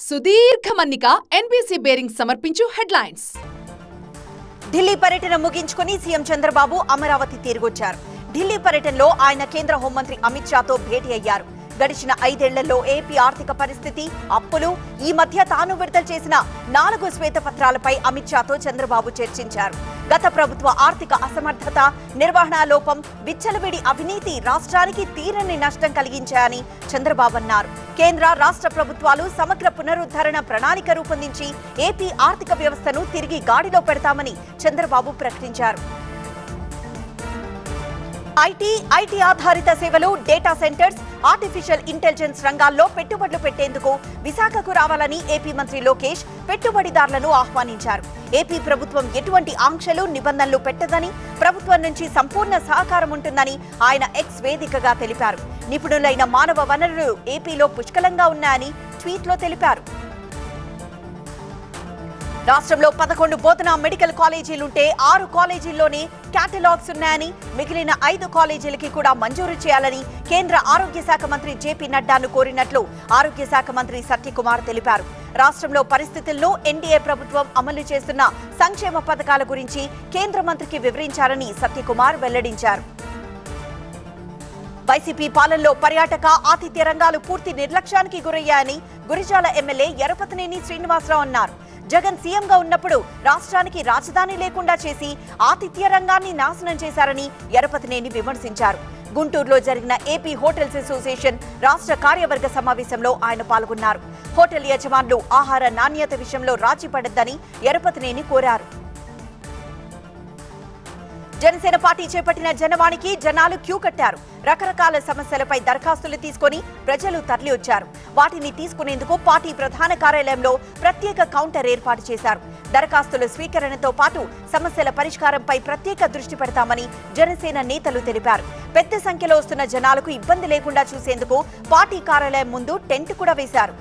సుదీర్ఘ మన్నిక NBC bearing సమర్పించు హెడ్లైన్స్. ఢిల్లీ పర్యటన ముగించుకుని సీఎం చంద్రబాబు అమరావతి తిరిగొచ్చారు. ఢిల్లీ పర్యటనలో ఆయన కేంద్ర హోంమంత్రి అమిత్ షాతో భేటీ అయ్యారు. గడిచిన 5 ఏళ్లలో ఏపీ ఆర్థిక పరిస్థితి, అప్పులు, ఈ మధ్య తాను విడుదల చేసిన 4 శ్వేతపత్రాలపై అమిత్ షాతో చంద్రబాబు చర్చించారు. గత ప్రభుత్వ ఆర్థిక అసమర్థత, నిర్వహణ లోపం, విచ్చలవిడి అవినీతి రాష్ట్రానికి తీరని నష్టం కలిగించాయని చంద్రబాబు అన్నారు. కేంద్ర రాష్ట్ర ప్రభుత్వాలు సమగ్ర పునరుద్ధరణ ప్రణాళిక రూపొందించి ఏపీ ఆర్థిక వ్యవస్థను తిరిగి గాడిలో పెడతామని చంద్రబాబు ప్రకటించారు. ఐటీ ఆధారిత సేవలు, డేటా సెంటర్స్, ఆర్టిఫిషియల్ ఇంటెలిజెన్స్ రంగాల్లో పెట్టుబడులు పెట్టేందుకు విశాఖకు రావాలని ఏపీ మంత్రి లోకేష్ పెట్టుబడిదారులను ఆహ్వానించారు. ఏపీ ప్రభుత్వం ఎటువంటి ఆంక్షలు, నిబంధనలు పెట్టదని, ప్రభుత్వం నుంచి సంపూర్ణ సహకారం ఉంటుందని ఆయన ఎక్స్ వేదికగా తెలిపారు. నిపుణులైన మానవ వనరులు ఏపీలో పుష్కలంగా ఉన్నాయని ట్వీట్లో తెలిపారు. రాష్ట్రంలో 11 బోధనా మెడికల్ కాలేజీలుంటే 6 కాలేజీల్లోనే కేటలాగ్స్ ఉన్నాయని, మిగిలిన 5 కాలేజీలకి కూడా మంజూరు చేయాలని కేంద్ర ఆరోగ్య శాఖ మంత్రి జేపీ నడ్డాను కోరినట్లు ఆరోగ్య శాఖ మంత్రి సత్యకుమార్ తెలిపారు. రాష్ట్రంలో పరిస్థితులను, ఎన్డీఏ ప్రభుత్వం అమలు చేస్తున్న సంక్షేమ పథకాల గురించి కేంద్ర మంత్రికి వివరించారని సత్యకుమార్ వెల్లడించారు. వైసీపీ పాలనలో పర్యాటక, ఆతిథ్య రంగాలు పూర్తి నిర్లక్ష్యానికి గురయ్యాయని గురిజాల ఎమ్మెల్యే ఎరపతినేని శ్రీనివాసరావు అన్నారు. జగన్ సీఎంగా ఉన్నప్పుడు రాష్ట్రానికి రాజధాని లేకుండా చేసి ఆతిథ్య రంగాన్ని నాశనం చేశారని ఎరపతినేని విమర్శించారు. గుంటూరులో జరిగిన ఏపీ హోటల్స్ అసోసియేషన్ రాష్ట్ర కార్యవర్గ సమావేశంలో ఆయన పాల్గొన్నారు. హోటల్ యజమానులు ఆహార నాణ్యత విషయంలో రాజీ పడొద్దని ఎరపతినేని కోరారు. జనసేన పార్టీ చేపట్టిన జనవాణికి జనాలు క్యూ కట్టారు. రకరకాల సమస్యలపై దరఖాస్తులు తీసుకుని ప్రజలు తరలి వచ్చారు. వాటిని తీసుకునేందుకు పార్టీ ప్రధాన కార్యాలయంలో ప్రత్యేక కౌంటర్ ఏర్పాటు చేశారు. దరఖాస్తుల స్వీకరణతో పాటు సమస్యల పరిష్కారంపై ప్రత్యేక దృష్టి పెడతామని జనసేన నేతలు తెలిపారు. పెద్ద సంఖ్యలో వస్తున్న జనాలకు ఇబ్బంది లేకుండా చూసేందుకు పార్టీ కార్యాలయం ముందు టెంట్ కూడా వేశారు.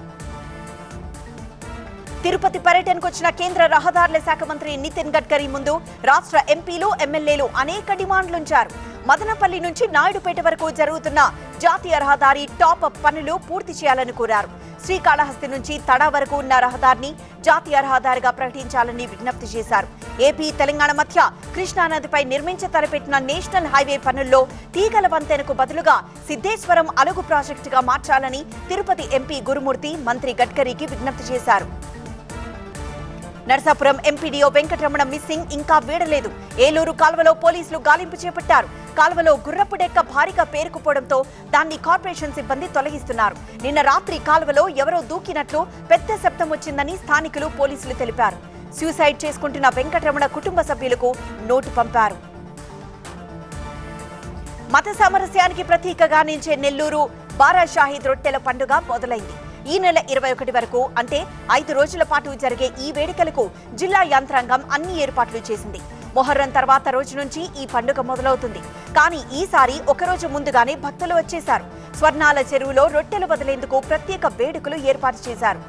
తిరుపతి పర్యటనకు వచ్చిన కేంద్ర రహదారుల శాఖ మంత్రి నితిన్ గడ్కరీ ముందు రాష్ట్ర ఎంపీలు, ఎమ్మెల్యేలు అనేక డిమాండ్లుంచారు. మదనపల్లి నుంచి నాయుడుపేట వరకు జరుగుతున్న జాతీయ రహదారి టాప్ అప్ పనులు పూర్తి చేయాలని కోరారు. శ్రీకాళహస్తి నుంచి తడా వరకు ఉన్న రహదారిని జాతీయ రహదారిగా ప్రకటించాలని విజ్ఞప్తి చేశారు. ఏపీ, తెలంగాణ మధ్య కృష్ణానదిపై నిర్మించ తలపెట్టిన నేషనల్ హైవే పనుల్లో తీగల వంతెనకు బదులుగా సిద్ధేశ్వరం అలుగు ప్రాజెక్టుగా మార్చాలని తిరుపతి ఎంపీ గురుమూర్తి మంత్రి గడ్కరీకి విజ్ఞప్తి చేశారు. నర్సాపురం ఎంపీడీఓ వెంకటరమణ మిస్సింగ్ ఇంకా వీడలేదు. ఏలూరు కాల్వలో పోలీసులు గాలింపు చేపట్టారు. కాల్వలో గుర్రపు డెక్క భారీగా పేరుకుపోవడంతో దాన్ని కార్పొరేషన్ సిబ్బంది తొలగిస్తున్నారు. నిన్న రాత్రి కాల్వలో ఎవరో దూకినట్లు పెద్ద శబ్దం వచ్చిందని స్థానికులు, పోలీసులు తెలిపారు. సూసైడ్ చేసుకుంటున్న వెంకటరమణ కుటుంబ సభ్యులకు నోటు పంపారు. మత సామరస్యానికి ప్రతీకగా నిలిచే నెల్లూరు బారా షాహీద్ రొట్టెల పండుగ మొదలైంది. ఈ నెల 21 వరకు అంటే 5 రోజుల పాటు జరిగే ఈ వేడుకలకు జిల్లా యంత్రాంగం అన్ని ఏర్పాట్లు చేసింది. మొహర్రం తర్వాత రోజు నుంచి ఈ పండుగ మొదలవుతుంది. కానీ ఈసారి ఒకరోజు ముందుగానే భక్తులు వచ్చేశారు. స్వర్ణాల చెరువులో రొట్టెలు వదిలేందుకు ప్రత్యేక వేడుకలు ఏర్పాటు చేశారు.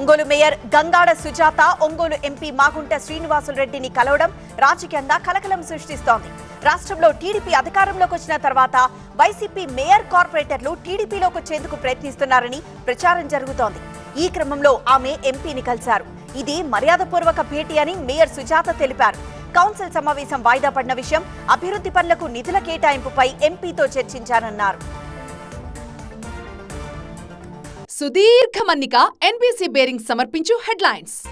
ఒంగోలు మేయర్ గంగాడ సుజాత ఒంగోలు ఎంపీ మాగుంట శ్రీనివాసులరెడ్డిని కలవడం రాజకీయంగా కలకలం సృష్టిస్తోంది. రాష్ట్రంలో టీడీపీ అధికారంలోకి వచ్చిన తర్వాత వైసీపీ మేయర్, కార్పొరేటర్లు టీడీపీలోకి వచ్చేందుకు ప్రయత్నిస్తున్నారని ప్రచారం జరుగుతోంది. ఈ క్రమంలో ఆమె ఎంపీని కలిశారు. ఇది మర్యాదపూర్వక భేటీ అని మేయర్ సుజాత తెలిపారు. కౌన్సిల్ సమావేశం వాయిదా పడిన విషయం, అభివృద్ధి పనులకు నిధుల కేటాయింపుపై ఎంపీతో చర్చించారన్నారు. సుదీర్ఘ మన్నిక ఎన్బీసీ బేరింగ్ సమర్పించు హెడ్లైన్స్.